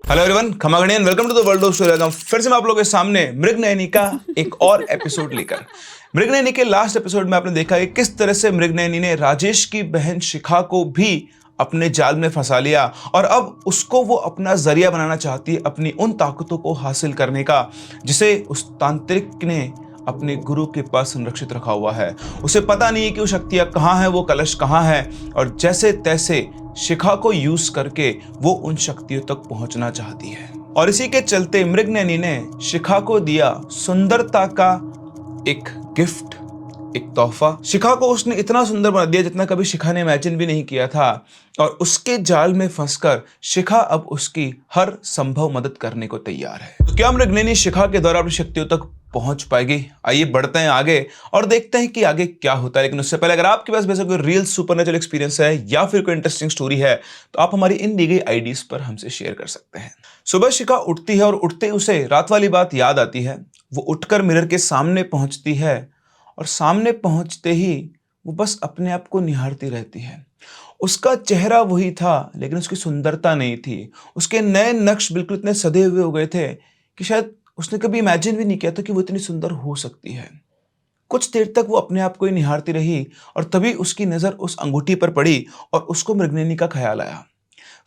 Hello everyone, खमागणियन, welcome to the world of story. फिर से मैं आप लोगों के सामने मृगनयनी का एक और एपिसोड लेकर। मृगनयनी के लास्ट एपिसोड में आपने देखा कि किस तरह से मृगनयनी ने राजेश की बहन शिखा को भी अपने जाल में फंसा लिया और अब उसको वो अपना जरिया बनाना चाहती है अपनी उन ताकतों को हासिल करने का जिसे उस तांत्रिक ने अपने गुरु के पास संरक्षित रखा हुआ है। उसे पता नहीं है कि वो शक्तियां कहाँ है, वो कलश कहाँ है, और जैसे तैसे शिखा को यूज करके वो उन शक्तियों तक पहुंचना चाहती है। और इसी के चलते मृगनयनी ने शिखा को दिया सुंदरता का एक गिफ्ट, एक तोहफा। शिखा को उसने इतना सुंदर बना दिया जितना कभी शिखा ने इमेजिन भी नहीं किया था, और उसके जाल में फंसकर शिखा अब उसकी हर संभव मदद करने को तैयार है। तो क्या मृगनयनी शिखा के द्वारा अपनी शक्तियों तक पहुंच पाएगी? आइए बढ़ते हैं आगे और देखते हैं कि आगे क्या होता है। लेकिन उससे पहले अगर आपके पास वैसे कोई रियल सुपरनेचुरल एक्सपीरियंस है या फिर कोई इंटरेस्टिंग स्टोरी है तो आप हमारी इन दी गई आईडीज पर हमसे शेयर कर सकते हैं। सुबह शिखा उठती है और उठते उसे रात वाली बात याद आती है। वो उठकर मिरर के सामने पहुंचती है और सामने पहुंचते ही वो बस अपने आप को निहारती रहती है। उसका चेहरा वही था लेकिन उसकी सुंदरता नहीं थी। उसके नए नक्श बिल्कुल इतने सधे हुए हो गए थे कि शायद उसने कभी इमेजिन भी नहीं किया था कि वो इतनी सुंदर हो सकती है। कुछ देर तक वो अपने आप को ही निहारती रही और तभी उसकी नजर उस अंगूठी पर पड़ी और उसको मृगनयनी का ख्याल आया।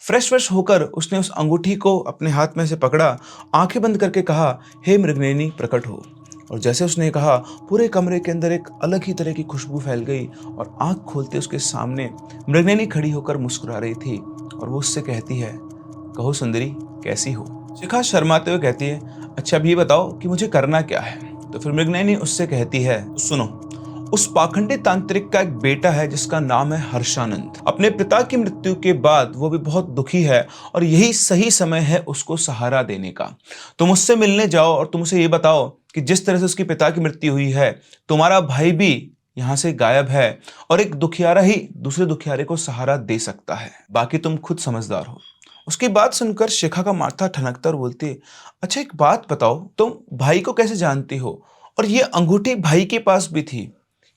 फ्रेश होकर उसने उस अंगूठी को अपने हाथ में से पकड़ा, आंखें बंद करके कहा, हे मृगनयनी प्रकट हो। और जैसे उसने कहा पूरे कमरे के अंदर एक अलग ही तरह की खुशबू फैल गई और आंख खोलते उसके सामने मृगनयनी खड़ी होकर मुस्कुरा रही थी और वो उससे कहती है, कहो सुंदरी कैसी हो। शिखा शर्माते हुए कहती है, अच्छा अब ये बताओ कि मुझे करना क्या है। तो फिर मृगनयनी उससे कहती है, सुनो, उस पाखंडी तांत्रिक का एक बेटा है जिसका नाम है हर्षानंद। अपने पिता की मृत्यु के बाद वो भी बहुत दुखी है और यही सही समय है उसको सहारा देने का। तुम उससे मिलने जाओ और तुम उसे ये बताओ कि जिस तरह से उसके पिता की मृत्यु हुई है तुम्हारा भाई भी यहाँ से गायब है और एक दुखियारा ही दूसरे दुखियारे को सहारा दे सकता है, बाकी तुम खुद समझदार हो। उसकी बात सुनकर शिखा का माथा ठनकता और बोलती है, अच्छा एक बात बताओ, तुम भाई को कैसे जानती हो और ये अंगूठी भाई के पास भी थी,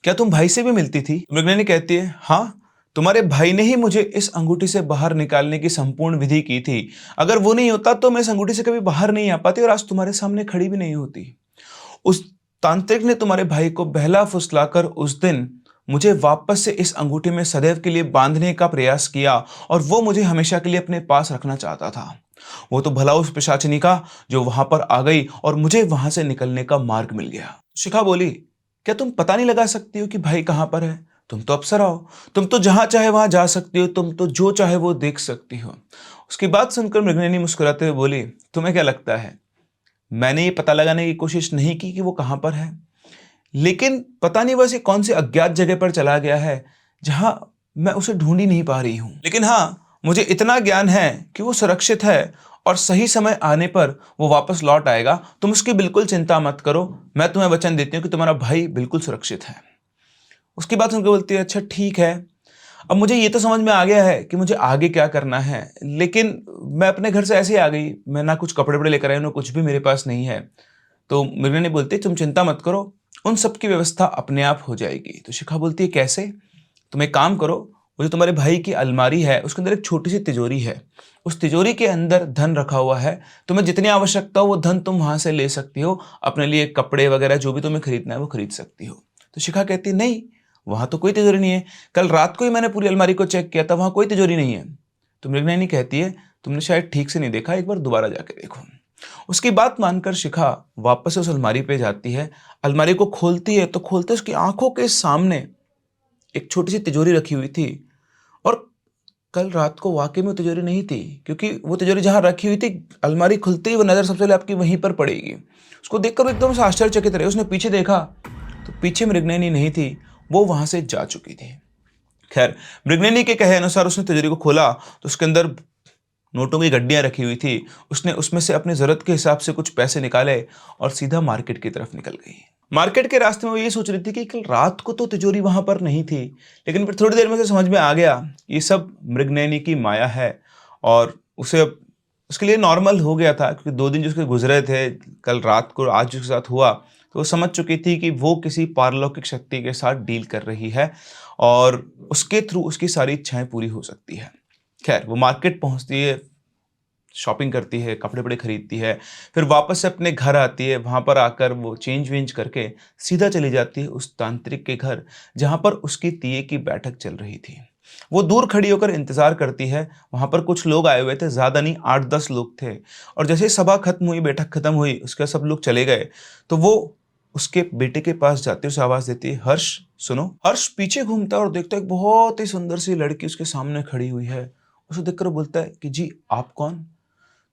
क्या तुम भाई से भी मिलती थी? मृगनयनी कहती है, हाँ, तुम्हारे भाई ने ही मुझे इस अंगूठी से बाहर निकालने की संपूर्ण विधि की थी। अगर वो नहीं होता तो मैं इस अंगूठी से कभी बाहर नहीं आ पाती और आज तुम्हारे सामने खड़ी भी नहीं होती। उस तांत्रिक ने तुम्हारे भाई को बहला फुसलाकर उस दिन मुझे वापस से इस अंगूठी में सदैव के लिए बांधने का प्रयास किया और वो मुझे हमेशा के लिए अपने पास रखना चाहता था। वो तो भला उस पिशाचिनी का जो वहां पर आ गई और मुझे वहां से निकलने का मार्ग मिल गया। शिखा बोली, क्या तुम पता नहीं लगा सकती हो कि भाई कहां पर है? तुम तो अप्सरा हो, तुम तो जहां चाहे वहां जा सकती हो, तुम तो जो चाहे वो देख सकती हो। उसकी बात सुनकर मृगनयनी मुस्कुराते हुए बोली, तुम्हें क्या लगता है मैंने ये पता लगाने की कोशिश नहीं की कि वो कहां पर है, लेकिन पता नहीं वैसे कौन से अज्ञात जगह पर चला गया है जहां मैं उसे ढूंढ ही नहीं पा रही हूं। लेकिन हाँ, मुझे इतना ज्ञान है कि वो सुरक्षित है और सही समय आने पर वो वापस लौट आएगा। तुम उसकी बिल्कुल चिंता मत करो, मैं तुम्हें वचन देती हूँ कि तुम्हारा भाई बिल्कुल सुरक्षित है। उसकी बात सुनकर बोलती है, अच्छा ठीक है, अब मुझे ये तो समझ में आ गया है कि मुझे आगे क्या करना है, लेकिन मैं अपने घर से ऐसे ही आ गई, मैं ना कुछ कपड़े वपड़े लेकर आई, ना कुछ भी मेरे पास नहीं है। तो मृगनयनी बोलती है, तुम चिंता मत करो, उन सब की व्यवस्था अपने आप हो जाएगी। तो शिखा बोलती है, कैसे? तुम एक काम करो, वो जो तुम्हारे भाई की अलमारी है उसके अंदर एक छोटी सी तिजोरी है, उस तिजोरी के अंदर धन रखा हुआ है, तुम्हें जितनी आवश्यकता हो वो धन तुम वहां से ले सकती हो, अपने लिए कपड़े वगैरह जो भी तुम्हें खरीदना है वो खरीद सकती हो। तो शिखा कहती है, नहीं, वहां तो कोई तिजोरी नहीं है, कल रात को ही मैंने पूरी अलमारी को चेक किया था, वहां कोई तिजोरी नहीं है। तो मृगनयनी कहती है, तुमने शायद ठीक से नहीं देखा, एक बार दोबारा जाके देखो। उसकी बात मानकर शिखा वापस उस अलमारी पे जाती है, अलमारी को खोलती है तो खोलते उसकी आंखों के सामने एक छोटी सी तिजोरी रखी हुई थी। और कल रात को वाकई में वो तिजोरी नहीं थी, क्योंकि वो तिजोरी जहां रखी हुई थी अलमारी खुलते ही वो नजर सबसे पहले आपकी वहीं पर पड़ेगी। उसको देखकर वो एकदम से आश्चर्यचकित रहे। उसने पीछे देखा तो पीछे मृगनयनी नहीं थी, वो वहां से जा चुकी थी। खैर, मृगनयनी के कहे अनुसार उसने तिजोरी को खोला तो उसके अंदर नोटों की गड्डियां रखी हुई थी। उसने उसमें से अपनी जरूरत के हिसाब से कुछ पैसे निकाले और सीधा मार्केट की तरफ निकल गई। मार्केट के रास्ते में वो ये सोच रही थी कि कल रात को तो तिजोरी वहां पर नहीं थी, लेकिन फिर थोड़ी देर में से समझ में आ गया ये सब मृगनयनी की माया है और उसे अब उसके लिए नॉर्मल हो गया था, क्योंकि 2 दिन जो उसके गुजरे थे, कल रात को आज जिसके साथ हुआ, तो वो समझ चुकी थी कि वो किसी पारलौकिक शक्ति के साथ डील कर रही है और उसके थ्रू उसकी सारी इच्छाएं पूरी हो सकती है। खैर, वो मार्केट पहुंचती है, शॉपिंग करती है, कपड़े-वपड़े खरीदती है, फिर वापस से अपने घर आती है, वहाँ पर आकर वो चेंज-वेंज करके सीधा चली जाती है उस तांत्रिक के घर, जहाँ पर उसकी तीये की बैठक चल रही थी। वो दूर खड़ी होकर इंतज़ार करती है, वहाँ पर कुछ लोग आए हुए थे, ज़्यादा नहीं 8-10 लोग थे और जैसे ही सभा खत्म हुई, बैठक खत्म हुई, उसके बाद सब लोग चले गए, तो वो उसके बेटे के पास जाती है, उसे आवाज़ देती है, "हर्ष, सुनो।" हर्ष पीछे घूमता है और देखता है एक बहुत ही सुंदर सी लड़की उसके सामने खड़ी हुई है। उसे देखकर वो बोलता है कि जी, आप कौन?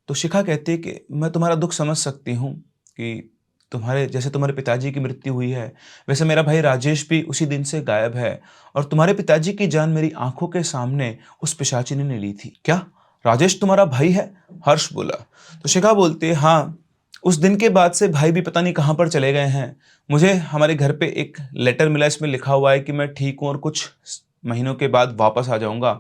तो शिखा कहती है कि मैं तुम्हारा दुःख समझ सकती हूँ कि तुम्हारे पिताजी की मृत्यु हुई है, वैसे मेरा भाई राजेश भी उसी दिन से गायब है और तुम्हारे पिताजी की जान मेरी आँखों के सामने उस पिशाचिनी ने ली थी। क्या? राजेश तुम्हारा भाई है? हर्ष बोला। तो शिखा बोलती है, हाँ, उस दिन के बाद से भाई भी पता नहीं कहाँ पर चले गए हैं। मुझे हमारे घर पे एक लेटर मिला, इसमें लिखा हुआ है कि मैं ठीक हूँ और कुछ महीनों के बाद वापस आ जाऊँगा।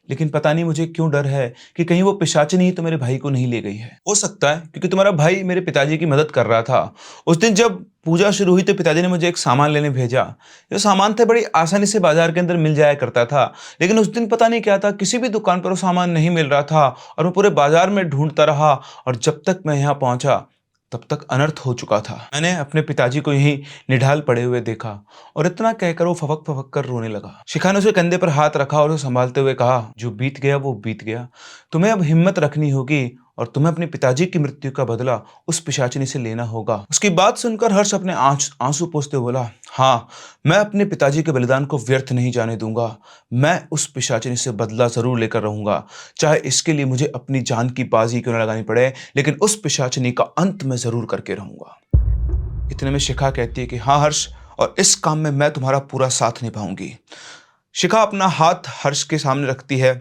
लेकिन पता नहीं मुझे क्यों डर है कि कहीं वो पिशाचिनी ही तो मेरे भाई को नहीं ले गई है। हो सकता है क्योंकि तुम्हारा भाई मेरे पिताजी की मदद कर रहा था। उस दिन जब पूजा शुरू हुई तो पिताजी ने मुझे एक सामान लेने भेजा। जो सामान था बड़ी आसानी से बाजार के अंदर मिल जाया करता था। लेकिन उस दिन पता नहीं क्या था, किसी भी दुकान पर वो सामान नहीं मिल रहा था और मैं पूरे बाजार में ढूंढता रहा और जब तक मैं यहाँ पहुंचा तब तक अनर्थ हो चुका था। मैंने अपने पिताजी को यहीं निढाल पड़े हुए देखा और इतना कहकर वो फपक फपक कर रोने लगा। शिखा ने उसके कंधे पर हाथ रखा और उसे संभालते हुए कहा, जो बीत गया वो बीत गया। तुम्हें अब हिम्मत रखनी होगी और तुम्हें अपने पिताजी की मृत्यु का बदला उस पिशाचिनी से लेना होगा। उसकी बात सुनकर हर्ष अपने आंसू पोंछते हुए बोला, हाँ, मैं अपने पिताजी के बलिदान को व्यर्थ नहीं जाने दूंगा। मैं उस पिशाचिनी से बदला जरूर लेकर रहूंगा, चाहे इसके लिए मुझे अपनी जान की बाजी क्यों न लगानी पड़े, लेकिन उस पिशाचिनी का अंत मैं जरूर करके रहूंगा। इतने में शिखा कहती है कि हाँ हर्ष, और इस काम में मैं तुम्हारा पूरा साथ निभाऊंगी। शिखा अपना हाथ हर्ष के सामने रखती है।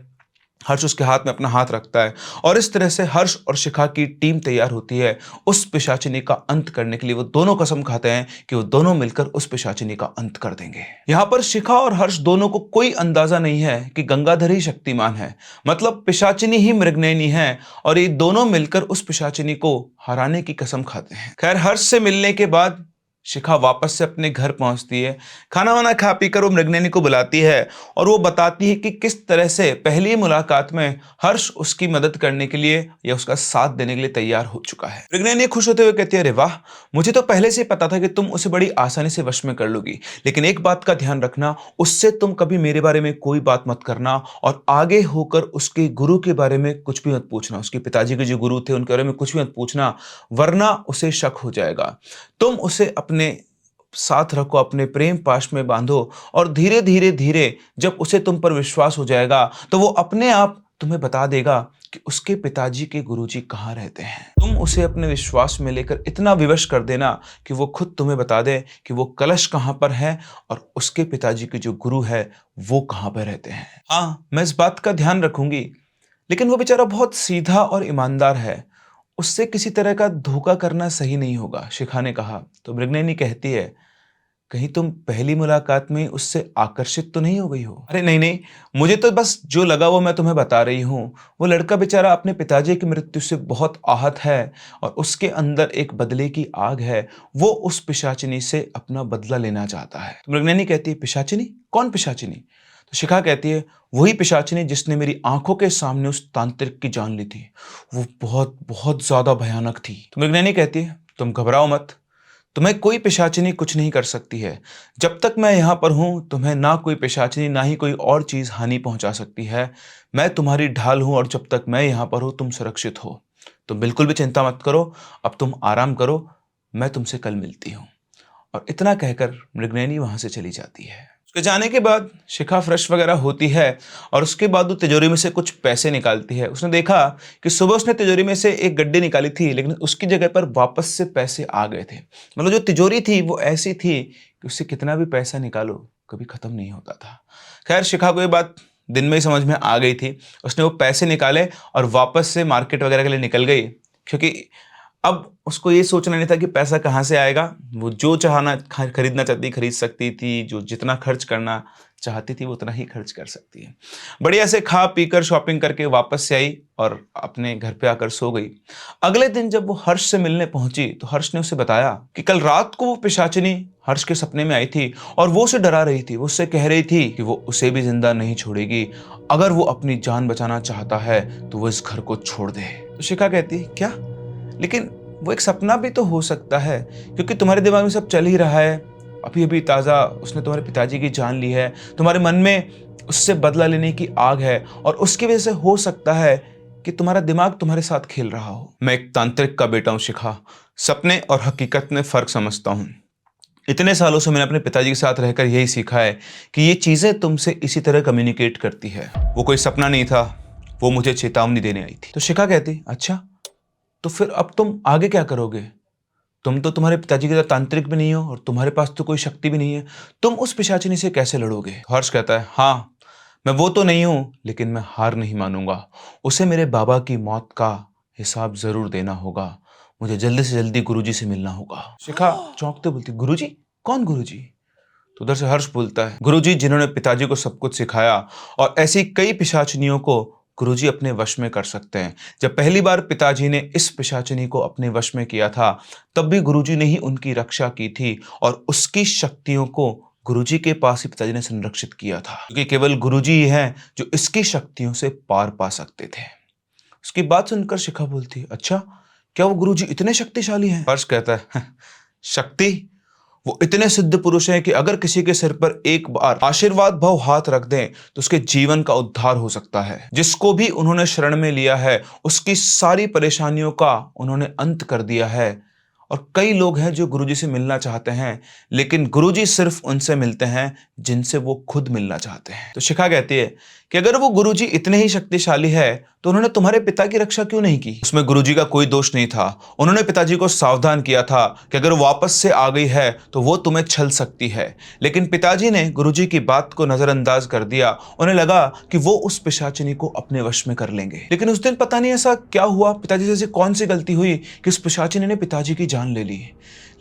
हर्ष उसके हाथ में अपना हाथ रखता है और इस तरह से हर्ष और शिखा की टीम तैयार होती है उस पिशाचिनी का अंत करने के लिए। वो दोनों कसम खाते हैं कि वो दोनों मिलकर उस पिशाचिनी का अंत कर देंगे। यहाँ पर शिखा और हर्ष दोनों को कोई अंदाजा नहीं है कि गंगाधर ही शक्तिमान है, मतलब पिशाचिनी ही मृगनयनी है और ये दोनों मिलकर उस पिशाचिनी को हराने की कसम खाते हैं। खैर, हर्ष से मिलने के बाद शिखा वापस से अपने घर पहुंचती है। खाना वाना खा पीकर वो मृगनयनी को बुलाती है और वो बताती है कि किस तरह से पहली मुलाकात में हर्ष उसकी मदद करने के लिए या उसका साथ देने के लिए तैयार हो चुका है। मृगनयनी खुश होते हुए कहती है, अरे वाह, मुझे तो पहले से पता था कि तुम उसे बड़ी आसानी से वश में कर लोगी, लेकिन एक बात का ध्यान रखना, उससे तुम कभी मेरे बारे में कोई बात मत करना और आगे होकर उसके गुरु के बारे में कुछ भी मत पूछना। उसके पिताजी के जो गुरु थे उनके बारे में कुछ भी मत पूछना, वरना उसे शक हो जाएगा। तुम उसे अपने साथ रखो, अपने प्रेम पाश में बांधो और धीरे धीरे धीरे जब उसे तुम पर विश्वास हो जाएगा तो वो अपने आप तुम्हें बता देगा कि उसके पिताजी के गुरुजी कहाँ रहते हैं। तुम उसे अपने विश्वास में लेकर इतना विवश कर देना कि वो खुद तुम्हें बता दे कि वो कलश कहाँ पर है और उसके पिताजी के जो गुरु है वो कहाँ पर रहते हैं। हाँ, मैं इस बात का ध्यान रखूंगी, लेकिन वो बेचारा बहुत सीधा और ईमानदार है, उससे किसी तरह का धोखा करना सही नहीं होगा, शिखा ने कहा। तो मृगनयनी कहती है, कहीं तुम पहली मुलाकात में उससे आकर्षित तो नहीं हो गई हो? अरे नहीं नहीं, मुझे तो बस जो लगा वो मैं तुम्हें बता रही हूँ। वो लड़का बेचारा अपने पिताजी की मृत्यु से बहुत आहत है और उसके अंदर एक बदले की आग है। वो उस पिशाचिनी से अपना बदला लेना चाहता है। तो मृगनयनी कहती है, पिशाचिनी? कौन पिशाचिनी? तो शिखा कहती है, वही पिशाचिनी जिसने मेरी आंखों के सामने उस तांत्रिक की जान ली थी। वो बहुत बहुत ज्यादा भयानक थी। तो मृगनयनी कहती है, तुम घबराओ मत, तुम्हें कोई पिशाचिनी कुछ नहीं कर सकती है। जब तक मैं यहाँ पर हूँ तुम्हें ना कोई पिशाचिनी ना ही कोई और चीज हानि पहुंचा सकती है। मैं तुम्हारी ढाल हूं और जब तक मैं यहाँ पर हूँ तुम सुरक्षित हो। तुम बिल्कुल भी चिंता मत करो, अब तुम आराम करो, मैं तुमसे कल मिलती हूँ। और इतना कहकर मृगनयनी वहां से चली जाती है। उसके जाने के बाद शिखा फ्रेश वगैरह होती है और उसके बाद वो तिजोरी में से कुछ पैसे निकालती है। उसने देखा कि सुबह उसने तिजोरी में से एक गड्डी निकाली थी, लेकिन उसकी जगह पर वापस से पैसे आ गए थे। मतलब जो तिजोरी थी वो ऐसी थी कि उससे कितना भी पैसा निकालो कभी खत्म नहीं होता था। खैर, शिखा को ये बात दिन में ही समझ में आ गई थी। उसने वो पैसे निकाले और वापस से मार्केट वगैरह के लिए निकल गई, क्योंकि अब उसको ये सोचना नहीं था कि पैसा कहाँ से आएगा। वो जो चाहना खरीदना चाहती खरीद सकती थी, जो जितना खर्च करना चाहती थी वो उतना ही खर्च कर सकती है। बढ़िया से खा पीकर शॉपिंग करके वापस से आई और अपने घर पे आकर सो गई। अगले दिन जब वो हर्ष से मिलने पहुंची तो हर्ष ने उसे बताया कि कल रात को वो पिशाचिनी हर्ष के सपने में आई थी और वो उसे डरा रही थी। वो उससे कह रही थी कि वो उसे भी जिंदा नहीं छोड़ेगी, अगर वो अपनी जान बचाना चाहता है तो वो इस घर को छोड़ दे। तो शिखा कहती है क्या, लेकिन वो एक सपना भी तो हो सकता है, क्योंकि तुम्हारे दिमाग में सब चल ही रहा है। अभी अभी ताज़ा उसने तुम्हारे पिताजी की जान ली है, तुम्हारे मन में उससे बदला लेने की आग है और उसकी वजह से हो सकता है कि तुम्हारा दिमाग तुम्हारे साथ खेल रहा हो। मैं एक तांत्रिक का बेटा हूं शिखा, सपने और हकीकत में फ़र्क समझता हूं। इतने सालों से मैंने अपने पिताजी के साथ रहकर यही सीखा है कि ये चीज़ें तुमसे इसी तरह कम्युनिकेट करती है। वो कोई सपना नहीं था, वो मुझे चेतावनी देने आई थी। तो शिखा कहती अच्छा, तो फिर अब तुम आगे क्या करोगे? तुम तो तुम्हारे पिताजी की तरह तांत्रिक भी नहीं हो और तुम्हारे पास तो कोई शक्ति भी नहीं है, तुम उस पिशाचिनी से कैसे लड़ोगे? हर्ष कहता है हाँ, मैं वो तो नहीं हूं, लेकिन मैं हार नहीं मानूंगा। उसे मेरे बाबा की मौत का हिसाब जरूर देना होगा। मुझे जल्दी से जल्दी गुरुजी से मिलना होगा। शिखा चौंकते बोलती गुरुजी? कौन गुरुजी? तो उधर से हर्ष बोलता है गुरुजी जिन्होंने पिताजी को सब कुछ सिखाया और ऐसी कई पिशाचिनियों को गुरुजी अपने वश में कर सकते हैं। जब पहली बार पिताजी ने इस पिशाचिनी को अपने वश में किया था तब भी गुरुजी ने ही उनकी रक्षा की थी और उसकी शक्तियों को गुरुजी के पास ही पिताजी ने संरक्षित किया था, क्योंकि केवल गुरुजी ही हैं जो इसकी शक्तियों से पार पा सकते थे। उसकी बात सुनकर शिखा बोलती अच्छा, क्या वो गुरुजी इतने शक्तिशाली हैं? हर्ष कहता है शक्ति, वो इतने सिद्ध पुरुष हैं कि अगर किसी के सिर पर एक बार आशीर्वाद भाव हाथ रख दें तो उसके जीवन का उद्धार हो सकता है। जिसको भी उन्होंने शरण में लिया है उसकी सारी परेशानियों का उन्होंने अंत कर दिया है। और कई लोग हैं जो गुरुजी से मिलना चाहते हैं, लेकिन गुरुजी सिर्फ उनसे मिलते हैं जिनसे वो खुद मिलना चाहते हैं। तो शिखा कहती है कि अगर वो गुरुजी इतने ही शक्तिशाली है तो उन्होंने तुम्हारे पिता की रक्षा क्यों नहीं की? उसमें गुरुजी का कोई दोष नहीं था। उन्होंने पिताजी को सावधान किया था कि अगर वापस से आ गई है तो वो तुम्हें छल सकती है, लेकिन पिताजी ने गुरुजी की बात को नजरअंदाज कर दिया। उन्हें लगा कि वो उस पिशाचिनी को अपने वश में कर लेंगे। लेकिन उस दिन पता नहीं ऐसा क्या हुआ, पिताजी से ऐसी कौन सी गलती हुई कि उस पिशाचिनी ने पिताजी की जान ले ली।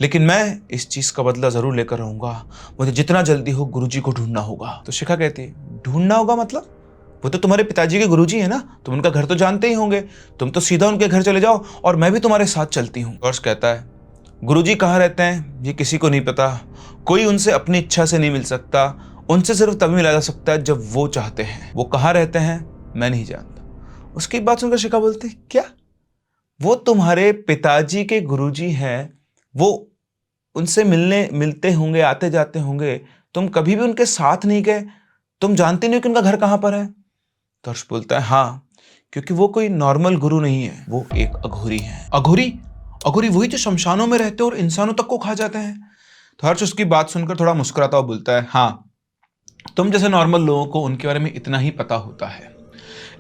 लेकिन मैं इस चीज का बदला जरूर लेकर रहूंगा। मुझे जितना जल्दी हो गुरुजी को ढूंढना होगा। तो शिखा कहती है ढूंढना होगा मतलब? वो तो तुम्हारे पिताजी के गुरुजी है ना, तुम उनका घर तो जानते ही होंगे। तुम तो सीधा उनके घर चले जाओ और मैं भी तुम्हारे साथ चलती हूँ। हर्ष कहता है गुरुजी कहाँ रहते हैं ये किसी को नहीं पता। कोई उनसे अपनी इच्छा से नहीं मिल सकता। उनसे सिर्फ तभी मिला जा सकता है जब वो चाहते हैं। वो कहाँ रहते हैं मैं नहीं जानता। उसकी बात सुनकर शिखा बोलती क्या, वो तुम्हारे पिताजी के गुरुजी हैं, वो उनसे मिलते होंगे, आते जाते होंगे, तुम कभी भी उनके साथ नहीं गए, तुम जानते नहीं हो कि उनका घर कहाँ पर है? तो हर्ष बोलता है हाँ, क्योंकि वो कोई नॉर्मल गुरु नहीं है, वो एक अघोरी है। अघोरी? अघोरी वही जो शमशानों में रहते हैं और इंसानों तक को खा जाते हैं। तो हर्ष उसकी बात सुनकर थोड़ा मुस्कुराता हुआ बोलता है हाँ, तुम जैसे नॉर्मल लोगों को उनके बारे में इतना ही पता होता है,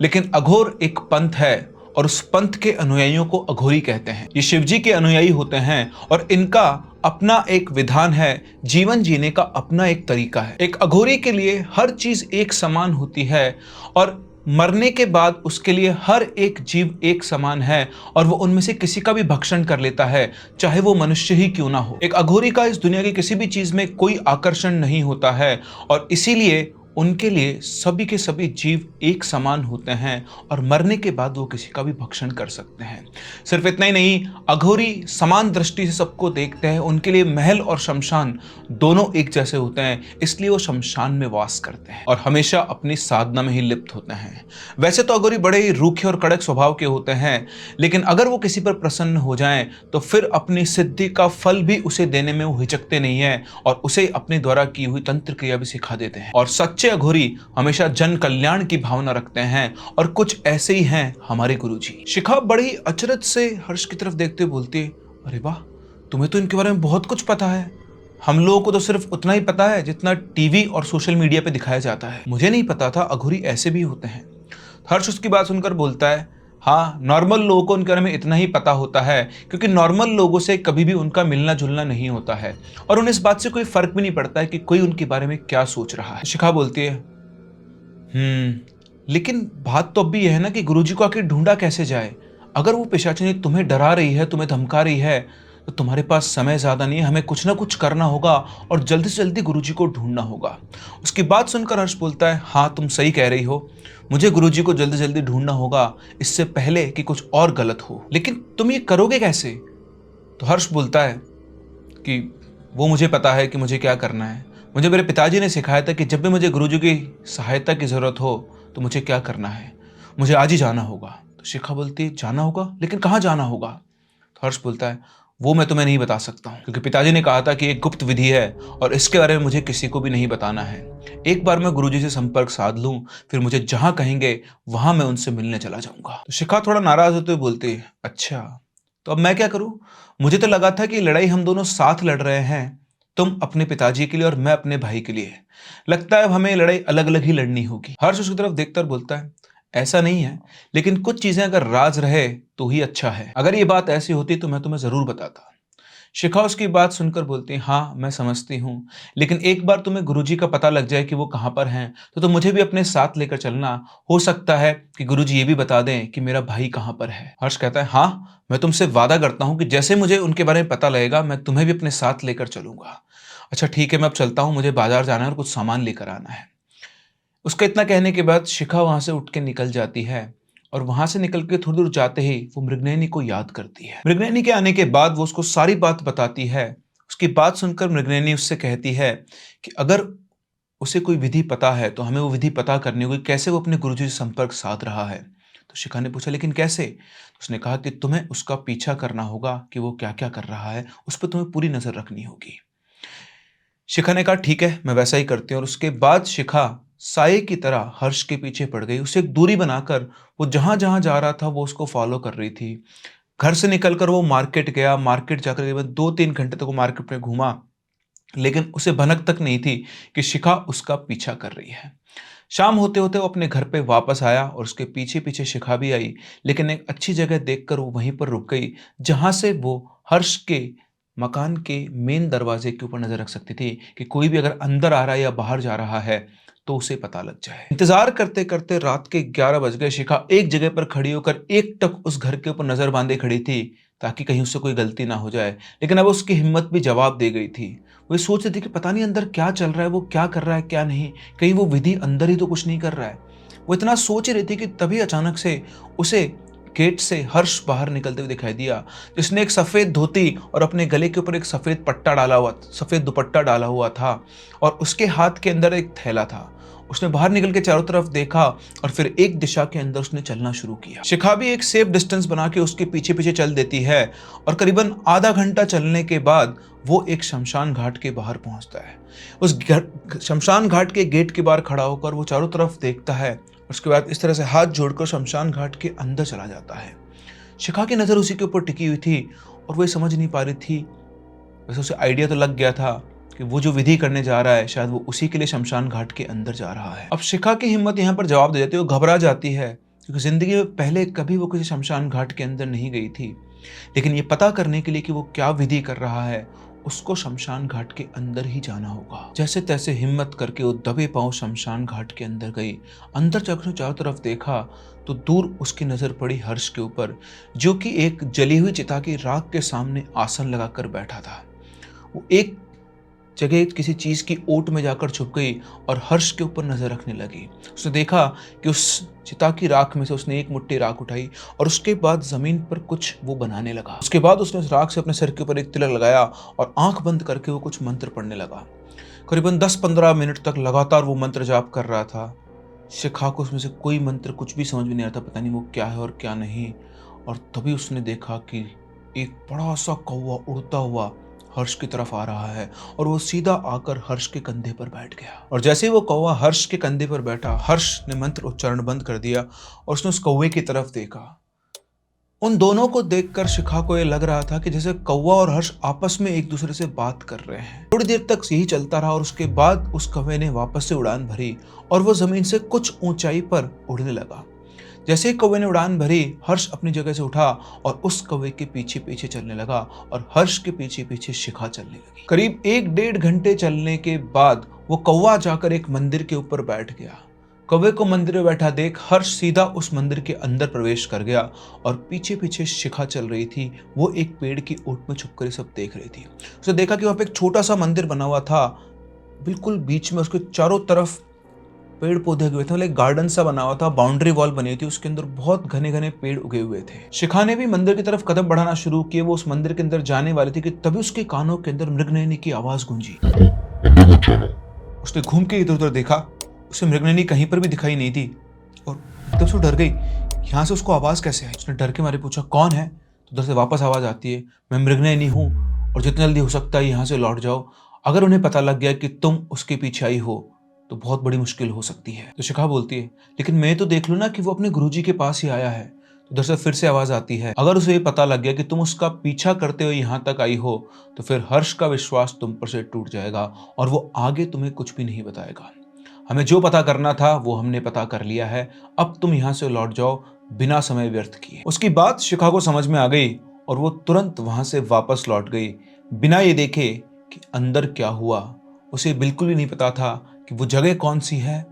लेकिन अघोर एक पंथ है और उस पंथ के अनुयायियों को अघोरी कहते हैं। ये शिवजी के अनुयायी होते हैं और इनका अपना एक विधान है, जीवन जीने का अपना एक तरीका है। एक अघोरी के लिए हर चीज एक समान होती है और मरने के बाद उसके लिए हर एक जीव एक समान है और वो उनमें से किसी का भी भक्षण कर लेता है, चाहे वो मनुष्य ही क्यों ना हो। एक अघोरी का इस दुनिया की किसी भी चीज में कोई आकर्षण नहीं होता है और इसीलिए उनके लिए सभी के सभी जीव एक समान होते हैं और मरने के बाद वो किसी का भी भक्षण कर सकते हैं। सिर्फ इतना ही नहीं, अघोरी समान दृष्टि से सबको देखते हैं। उनके लिए महल और शमशान दोनों एक जैसे होते हैं, इसलिए वो शमशान में वास करते हैं और हमेशा अपनी साधना में ही लिप्त होते हैं। वैसे तो अघोरी बड़े ही रूखे और कड़क स्वभाव के होते हैं, लेकिन अगर वो किसी पर प्रसन्न हो जाएं तो फिर अपनी सिद्धि का फल भी उसे देने में वो हिचकते नहीं है और उसे अपने द्वारा की हुई तंत्र क्रिया भी सिखा देते हैं। और सच्चे अघोरी हमेशा जन कल्याण की भावना रखते हैं और कुछ ऐसे ही हैं हमारे गुरुजी। शिखा बड़ी अचरज से हर्ष की तरफ देखते बोलती है अरे वाह, तुम्हें तो इनके बारे में बहुत कुछ पता है। हम लोगों को तो सिर्फ उतना ही पता है जितना टीवी और सोशल मीडिया पे दिखाया जाता है। मुझे नहीं पता था अघोरी ऐसे भी होते हैं। हर्ष उसकी बात सुनकर बोलता है हाँ, नॉर्मल लोगों को उनके बारे में इतना ही पता होता है, क्योंकि नॉर्मल लोगों से कभी भी उनका मिलना जुलना नहीं होता है और उन्हें इस बात से कोई फर्क भी नहीं पड़ता है कि कोई उनके बारे में क्या सोच रहा है। शिखा बोलती है लेकिन बात तो अब भी यह है ना कि गुरुजी को आखिर ढूंढा कैसे जाए? अगर वो पिशाचिनी तुम्हें डरा रही है, तुम्हें धमका रही है, तो तुम्हारे पास समय ज़्यादा नहीं है, हमें कुछ ना कुछ करना होगा और जल्दी से जल्दी गुरुजी को ढूंढना होगा। उसकी बात सुनकर हर्ष बोलता है, हाँ तुम सही कह रही हो, मुझे गुरुजी को जल्दी जल्दी ढूंढना होगा, इससे पहले कि कुछ और गलत हो। लेकिन तुम ये करोगे कैसे? तो हर्ष बोलता है कि वो मुझे पता है कि मुझे क्या करना है। मुझे मेरे पिताजी ने सिखाया था कि जब भी मुझे गुरुजी की सहायता की ज़रूरत हो तो मुझे क्या करना है, मुझे आज ही जाना होगा। तो शिखा बोलती है, जाना होगा? लेकिन कहाँ जाना होगा? तो हर्ष बोलता है, वो मैं तुम्हें नहीं बता सकता हूँ, क्योंकि पिताजी ने कहा था कि एक गुप्त विधि है और इसके बारे में मुझे किसी को भी नहीं बताना है। एक बार मैं गुरुजी से संपर्क साध लूं, फिर मुझे जहां कहेंगे वहां मैं उनसे मिलने चला जाऊंगा। तो शिखा थोड़ा नाराज होते हुए बोलती है, अच्छा तो अब मैं क्या करूं? मुझे तो लगा था कि लड़ाई हम दोनों साथ लड़ रहे हैं, तुम अपने पिताजी के लिए और मैं अपने भाई के लिए। लगता है अब हमें ये लड़ाई अलग अलग ही लड़नी होगी। हर्ष उसकी तरफ देखकर बोलता है, ऐसा नहीं है, लेकिन कुछ चीजें अगर राज रहे तो ही अच्छा है। अगर ये बात ऐसी होती तो मैं तुम्हें जरूर बताता। शिखा उसकी बात सुनकर बोलती है, हाँ मैं समझती हूँ, लेकिन एक बार तुम्हें गुरुजी का पता लग जाए कि वो कहाँ पर हैं, तो मुझे भी अपने साथ लेकर चलना। हो सकता है कि गुरुजी ये भी बता दें कि मेरा भाई कहाँ पर है। हर्ष कहता है, हाँ मैं तुमसे वादा करता हूँ कि जैसे मुझे उनके बारे में पता लगेगा मैं तुम्हें भी अपने साथ लेकर चलूंगा। अच्छा ठीक है, मैं अब चलता हूँ, मुझे बाजार जाना है और कुछ सामान लेकर आना है। उसका इतना कहने के बाद शिखा वहां से उठ के निकल जाती है और वहां से निकल के थोड़ी दूर जाते ही वो मृगनयनी को याद करती है। मृगनयनी के आने के बाद वो उसको सारी बात बताती है। उसकी बात सुनकर मृगनयनी उससे कहती है कि अगर उसे कोई विधि पता है तो हमें वो विधि पता करनी होगी, कैसे वो अपने गुरुजी से संपर्क साध रहा है। तो शिखा ने पूछा, लेकिन कैसे? तो उसने कहा कि तुम्हें उसका पीछा करना होगा कि वो क्या क्या कर रहा है, उस पर तुम्हें पूरी नजर रखनी होगी। शिखा ने कहा, ठीक है मैं वैसा ही करती हूँ। और उसके बाद शिखा साये की तरह हर्ष के पीछे पड़ गई। उसे एक दूरी बनाकर वो जहां जहां जा रहा था वो उसको फॉलो कर रही थी। घर से निकलकर वो मार्केट गया, मार्केट जाकर करीबन 2-3 घंटे तक वो मार्केट में घूमा, लेकिन उसे भनक तक नहीं थी कि शिखा उसका पीछा कर रही है। शाम होते होते वो अपने घर पे वापस आया और उसके पीछे पीछे शिखा भी आई, लेकिन एक अच्छी जगह देखकर वो वहीं पर रुक गई जहां से वो हर्ष के मकान के मेन दरवाजे के ऊपर नजर रख सकती थी कि कोई भी अगर अंदर आ रहा है या बाहर जा रहा है तो उसे पता लग जाए। इंतजार करते करते रात के 11 बज गए। शिखा एक जगह पर खड़ी होकर एकटक उस घर के ऊपर नजर बांधे खड़ी थी ताकि कहीं उससे कोई गलती ना हो जाए, लेकिन अब उसकी हिम्मत भी जवाब दे गई थी। वो ये सोच रही थी कि पता नहीं अंदर क्या चल रहा है, वो क्या कर रहा है क्या नहीं, कहीं वो विधि अंदर ही तो कुछ नहीं कर रहा है। वो इतना सोच रही थी कि तभी अचानक से उसे गेट से हर्ष बाहर निकलते हुए दिखाई दिया, जिसने एक सफेद धोती और अपने गले के ऊपर एक सफेद पट्टा डाला हुआ, सफेद दुपट्टा डाला हुआ था और उसके हाथ के अंदर एक थैला था। उसने बाहर निकल के चारों तरफ देखा और फिर एक दिशा के अंदर उसने चलना शुरू किया। शिखा भी एक सेफ डिस्टेंस बना के उसके पीछे पीछे चल देती है और करीबन आधा घंटा चलने के बाद वो एक शमशान घाट के बाहर पहुंचता है। उस शमशान घाट के गेट के बाहर खड़ा होकर वो चारों तरफ देखता है। उसके बाद इस तरह से हाथ जोड़कर शमशान घाट के अंदर चला जाता है। शिखा की नजर उसी के ऊपर टिकी हुई थी और वो ये समझ नहीं पा रही थी, वैसे उसे आइडिया तो लग गया था कि वो जो विधि करने जा रहा है शायद वो उसी के लिए शमशान घाट के अंदर जा रहा है। अब शिखा की हिम्मत यहाँ पर जवाब दे जाती है, वो घबरा जाती है क्योंकि जिंदगी में पहले कभी वो किसी शमशान घाट के अंदर नहीं गई थी, लेकिन ये पता करने के लिए कि वो क्या विधि कर रहा है उसको शमशान घाट के अंदर ही जाना होगा। जैसे तैसे हिम्मत करके वो दबे पांव शमशान घाट के अंदर गई। अंदर जाकर चारों तरफ देखा तो दूर उसकी नजर पड़ी हर्ष के ऊपर, जो कि एक जली हुई चिता की राख के सामने आसन लगाकर बैठा था। वो एक जगह किसी चीज की ओट में जाकर छुप गई और हर्ष के ऊपर नजर रखने लगी। उसने देखा कि उस चिता की राख में से उसने एक मुट्ठी राख उठाई और उसके बाद जमीन पर कुछ वो बनाने लगा। उसके बाद उसने उस राख से अपने सिर के ऊपर एक तिलक लगाया और आंख बंद करके वो कुछ मंत्र पढ़ने लगा। करीबन 10-15 मिनट तक लगातार वो मंत्र जाप कर रहा था। शिखा को उसमें से कोई मंत्र कुछ भी समझ में नहीं आता, पता नहीं वो क्या है और क्या नहीं। और तभी उसने देखा कि एक बड़ा सा कौवा उड़ता हुआ हर्ष की तरफ आ रहा है और वो सीधा आकर हर्ष के कंधे पर बैठ गया। और जैसे ही वो कौवा हर्ष के कंधे पर बैठा, हर्ष ने मंत्र उच्चारण बंद कर दिया और उसने उस कौवे की तरफ देखा। उन दोनों को देखकर शिखा को ये लग रहा था कि जैसे कौवा और हर्ष आपस में एक दूसरे से बात कर रहे हैं। थोड़ी देर तक यही चलता रहा और उसके बाद उस कौवे ने वापस से उड़ान भरी और वो जमीन से कुछ ऊंचाई पर उड़ने लगा। जैसे ही कौवे ने उड़ान भरी, हर्ष अपनी जगह से उठा और उस कौवे के पीछे पीछे चलने लगा और हर्ष के पीछे पीछे शिखा चलने लगी। करीब 1-1.5 घंटे चलने के बाद वो कौवा जाकर एक मंदिर के ऊपर बैठ गया। कौवे को मंदिर में बैठा देख हर्ष सीधा उस मंदिर के अंदर प्रवेश कर गया और पीछे पीछे शिखा चल रही थी। वो एक पेड़ की ओट में छुपकर ये सब देख रही थी। उसने देखा कि वहां पे एक छोटा सा मंदिर बना हुआ था, बिल्कुल बीच में, उसके चारों तरफ पेड़ पौधे उगे हुए थे, मतलब एक गार्डन सा बना हुआ था, बाउंड्री वॉल बनी थी, उसके अंदर बहुत घने घने पेड़ उगे हुए थे। शिखा ने भी मंदिर की तरफ कदम बढ़ाना शुरू किए। वो उस मंदिर के अंदर जाने वाली थी कि तभी उसके कानों के अंदर मृगनयनी की आवाज गूंजी। उसने घूम के इधर उधर देखा, उसे मृगनयनी कहीं पर भी दिखाई नहीं थी और तब से डर गई। यहाँ से उसको आवाज कैसे आई? उसने डर के मारे पूछा, कौन है? तो उधर से वापस आवाज आती है, मैं मृगनयनी हूँ और जितना जल्दी हो सकता है यहाँ से लौट जाओ। अगर उन्हें पता लग गया कि तुम उसके पीछे आई हो तो बहुत बड़ी मुश्किल हो सकती है। तो शिखा बोलती है, लेकिन मैं तो देख लूं ना कि वो अपने गुरुजी के पास ही आया है। तो उधर से फिर से आवाज आती है, अगर उसे ये पता लग गया कि तुम उसका पीछा करते हुए यहाँ तक आई हो तो फिर हर्ष का विश्वास तुम पर से टूट जाएगा और वो आगे तुम्हें कुछ भी नहीं बताएगा। हमें जो पता करना था वो हमने पता कर लिया है, अब तुम यहाँ से लौट जाओ बिना समय व्यर्थ किए। उसकी बात शिखा को समझ में आ गई और वो तुरंत वहां से वापस लौट गई, बिना ये देखे कि अंदर क्या हुआ। उसे बिल्कुल भी नहीं पता था कि वो जगह कौन सी है।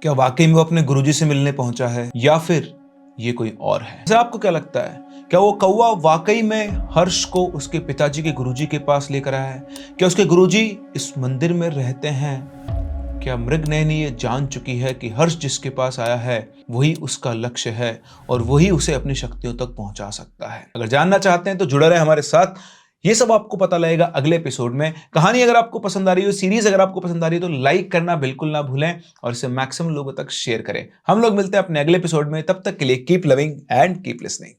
क्या वाकई में वो अपने गुरुजी से मिलने पहुंचा है या फिर ये कोई और है? वैसे आपको क्या लगता है, क्या वो कौवा वाकई में हर्ष को उसके पिताजी के गुरुजी के पास लेकर आया है? क्या उसके गुरुजी इस मंदिर में रहते हैं? क्या मृगनयनी ये जान चुकी है कि हर्ष जिसके पास आया है वही उसका लक्ष्य है और वही उसे अपनी शक्तियों तक पहुंचा सकता है? अगर जानना चाहते हैं तो जुड़े रहे हमारे साथ, ये सब आपको पता लगेगा अगले एपिसोड में। कहानी अगर आपको पसंद आ रही हो, सीरीज अगर आपको पसंद आ रही है तो लाइक करना बिल्कुल ना भूलें और इसे मैक्सिमम लोगों तक शेयर करें। हम लोग मिलते हैं अपने अगले एपिसोड में, तब तक के लिए keep loving and keep listening.